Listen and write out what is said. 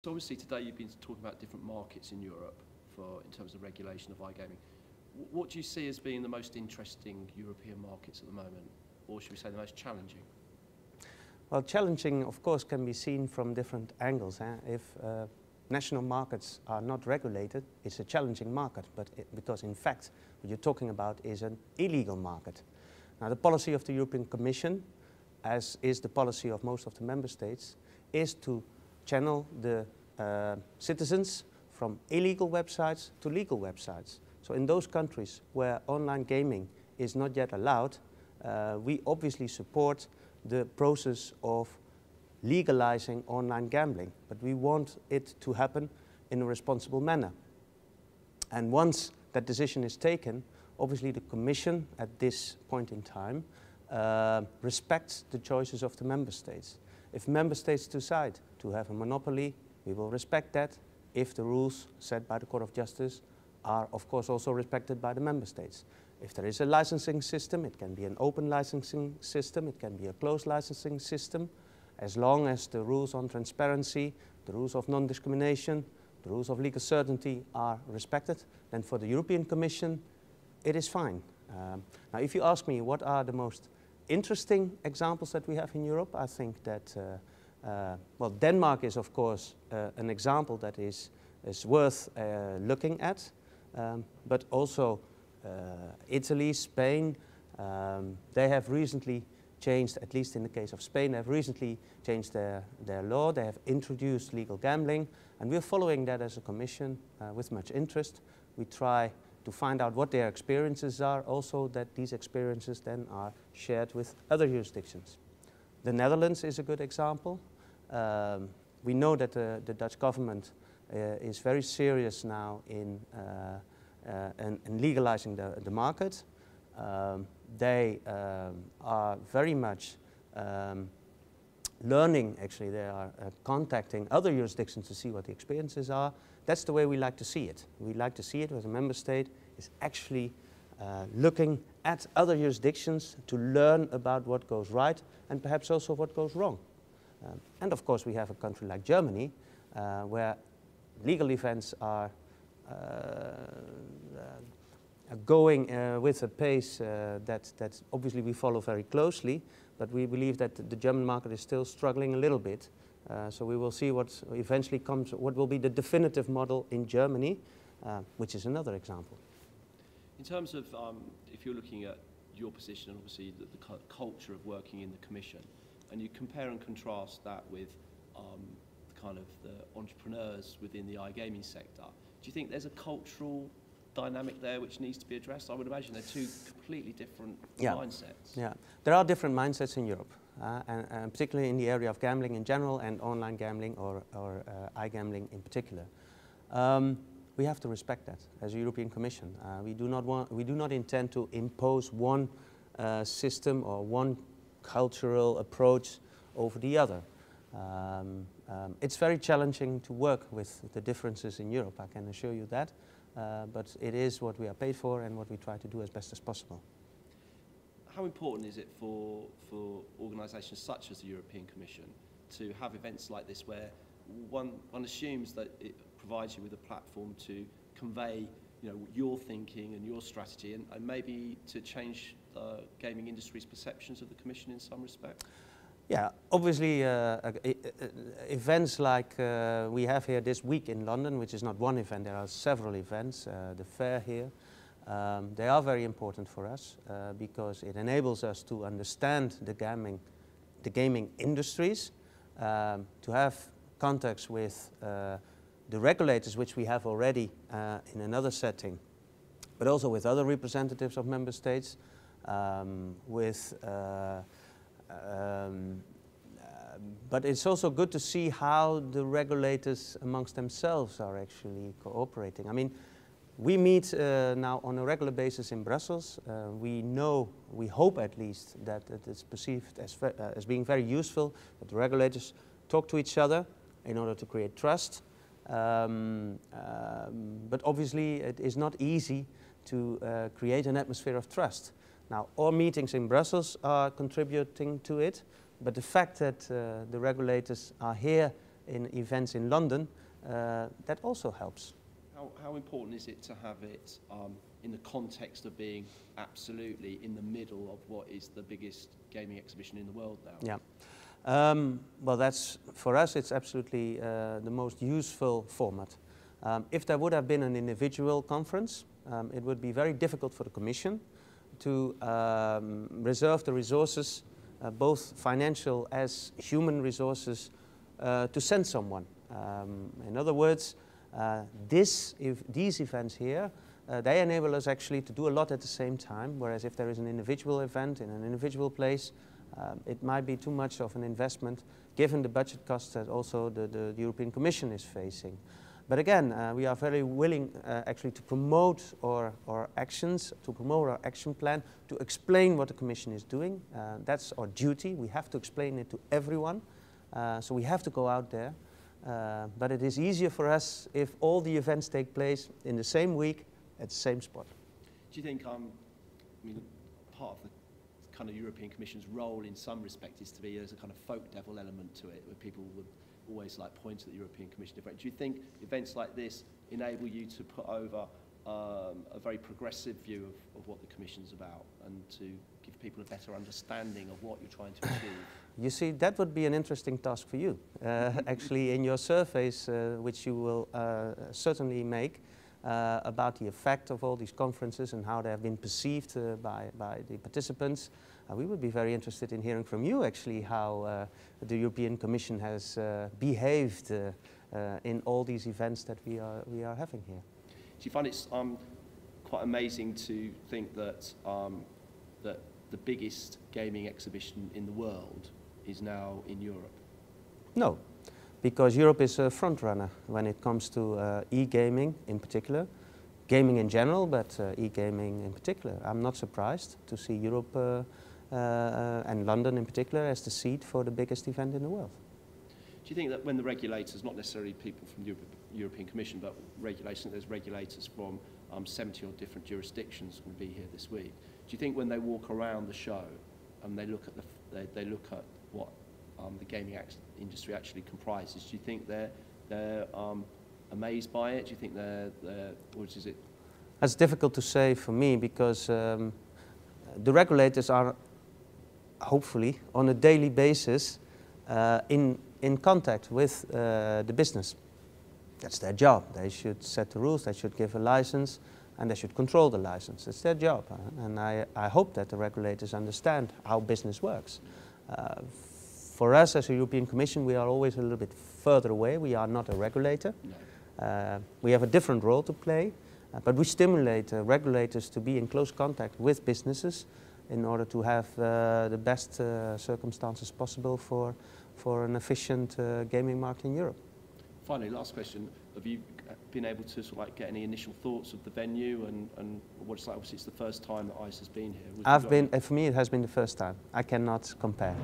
So obviously today you've been talking about different markets in Europe in terms of regulation of iGaming. What do you see as being the most interesting European markets at the moment, or should we say the most challenging? Well, challenging, of course, can be seen from different angles. If national markets are not regulated, it's a challenging market, because in fact what you're talking about is an illegal market. Now, the policy of the European Commission, as is the policy of most of the member states, is to channel the citizens from illegal websites to legal websites. So in those countries where online gaming is not yet allowed, we obviously support the process of legalizing online gambling, but we want it to happen in a responsible manner. And once that decision is taken, obviously the Commission at this point in time respects the choices of the member states. If member states decide to have a monopoly, we will respect that if the rules set by the Court of Justice are of course also respected by the member states. If there is a licensing system, it can be an open licensing system, it can be a closed licensing system, as long as the rules on transparency, the rules of non-discrimination, the rules of legal certainty are respected, then for the European Commission it is fine. Now if you ask me what are the most interesting examples that we have in Europe, I think that well, Denmark is of course an example that is worth looking at, but also Italy, Spain, they have recently changed, at least in the case of Spain, have recently changed their law. They have introduced legal gambling, and we're following that as a Commission with much interest. We try to find out what their experiences are, also that these experiences then are shared with other jurisdictions. The Netherlands is a good example. We know that the Dutch government is very serious now in legalizing the market. They are very much learning, actually, they are contacting other jurisdictions to see what the experiences are. That's the way we like to see it. We like to see it as a member state is actually looking at other jurisdictions to learn about what goes right and perhaps also what goes wrong. And of course we have a country like Germany where legal events are going with a pace that obviously we follow very closely, but we believe that the German market is still struggling a little bit. So we will see what eventually comes, what will be the definitive model in Germany, which is another example. In terms of, if you're looking at your position, obviously the culture of working in the Commission, and you compare and contrast that with kind of the entrepreneurs within the iGaming sector, do you think there's a cultural dynamic there which needs to be addressed? I would imagine they're two completely different mindsets. Yeah, there are different mindsets in Europe, and particularly in the area of gambling in general and online gambling or iGambling in particular. We have to respect that as a European Commission. We do not intend to impose one system or one cultural approach over the other. It's very challenging to work with the differences in Europe, I can assure you that. But it is what we are paid for and what we try to do as best as possible. How important is it for organisations such as the European Commission to have events like this where one assumes that it provides you with a platform to convey, you know, your thinking and your strategy and maybe to change the gaming industry's perceptions of the Commission in some respect? Yeah, obviously events like we have here this week in London, which is not one event, there are several events, the fair here, they are very important for us because it enables us to understand the gaming industries, to have contacts with the regulators, which we have already in another setting, but also with other representatives of member states, but it's also good to see how the regulators amongst themselves are actually cooperating. I mean, we meet now on a regular basis in Brussels. We hope at least that it is perceived as being very useful, that the regulators talk to each other in order to create trust. But obviously it is not easy to create an atmosphere of trust. Now, all meetings in Brussels are contributing to it, but the fact that the regulators are here in events in London, that also helps. How important is it to have it in the context of being absolutely in the middle of what is the biggest gaming exhibition in the world now? Yeah. Well, for us, it's absolutely the most useful format. If there would have been an individual conference, it would be very difficult for the Commission to reserve the resources, both financial as human resources, to send someone. In other words, these events here, they enable us actually to do a lot at the same time, whereas if there is an individual event in an individual place, it might be too much of an investment given the budget costs that also the European Commission is facing. But again, we are very willing actually to promote our actions, to promote our action plan, to explain what the Commission is doing. That's our duty. We have to explain it to everyone. So we have to go out there. But it is easier for us if all the events take place in the same week at the same spot. Do you think, I mean, part of the kind of European Commission's role in some respect is to be as a kind of folk devil element to it, where people would always like point at the European Commission event. Do you think events like this enable you to put over a very progressive view of what the Commission's about and to give people a better understanding of what you're trying to achieve? You see, that would be an interesting task for you. Actually, in your surveys, which you will certainly make about the effect of all these conferences and how they have been perceived by the participants, we would be very interested in hearing from you, actually, how the European Commission has behaved in all these events that we are having here. Do you find it's quite amazing to think that that the biggest gaming exhibition in the world is now in Europe? No, because Europe is a front runner when it comes to e-gaming in particular, gaming in general, but e-gaming in particular. I'm not surprised to see Europe and London in particular as the seat for the biggest event in the world. Do you think that when the regulators, not necessarily people from the European Commission, but there's regulators from 70 odd different jurisdictions will be here this week, do you think when they walk around the show and they look at what the gaming industry actually comprises, do you think they're amazed by it? Do you think or is it? That's difficult to say for me because the regulators are hopefully on a daily basis in contact with the business. That's their job. They should set the rules, they should give a license, and they should control the license. It's their job. And I hope that the regulators understand how business works. For us as a European Commission, we are always a little bit further away. We are not a regulator. No. We have a different role to play, but we stimulate regulators to be in close contact with businesses in order to have the best circumstances possible for an efficient gaming market in Europe. Finally, last question. Have you been able to sort of like get any initial thoughts of the venue and what it's like? Obviously, it's the first time that ICE has been here. For me, it has been the first time. I cannot compare.